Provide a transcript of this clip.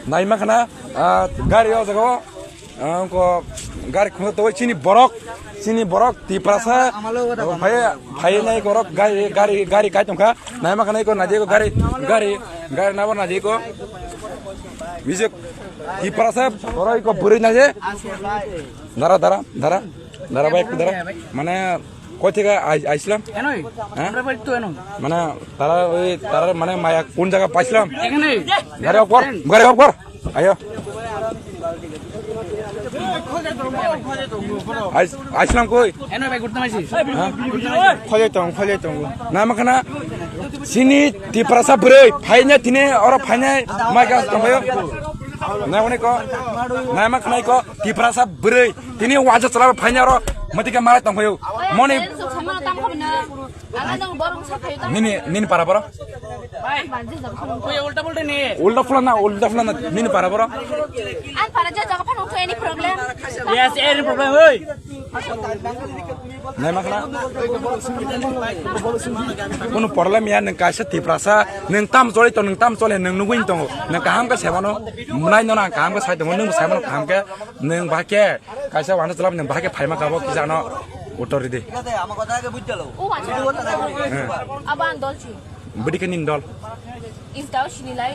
Nai makana gari o jago ko gari khung to chini borok ti prasa bhai nai korok gari kai tongkha nai makana ko naje ko gari na bar naje ko bijek ti prasa borok ko buri naje dara baik dara মানে কই থেকে আইছিলাম এনই আমরা বাড়ি তো এনো মানে তারা মানে মায়া কোন জায়গা পাইছিলাম এখানে গাড়ি অফ কর আয়ো আইছিলাম কই এনই ভাই ঘুরতে মাইছি খলে তং না মাখানা সিনি টিপ্রাসা ব্রই ফাইনে তিনে আর ফাইনে মাইকা তংবাyo না অনেক না মাখানাই কো টিপ্রাসা ব্রই তিনে ওয়াজা চলা ফাইনে আর মতিকা মারা তংবাyo মনে Nini para bro. Ulta fulana nini para bro. An para jaga pan untuk any problem. Yes, any problem, hey. Nai makna. Kono problem ya nang kaisa ti prasa nang tam sole nang nuguin tong nang kaham ka sebano munai nona kaham ka sai tong nang sebano kaham ka nang bahke kaisa wana chalap nang bahke phaima kabo kisano Utor ide. Oh, macam. Abang dolci. Berikan indol. Is tahu sini lain.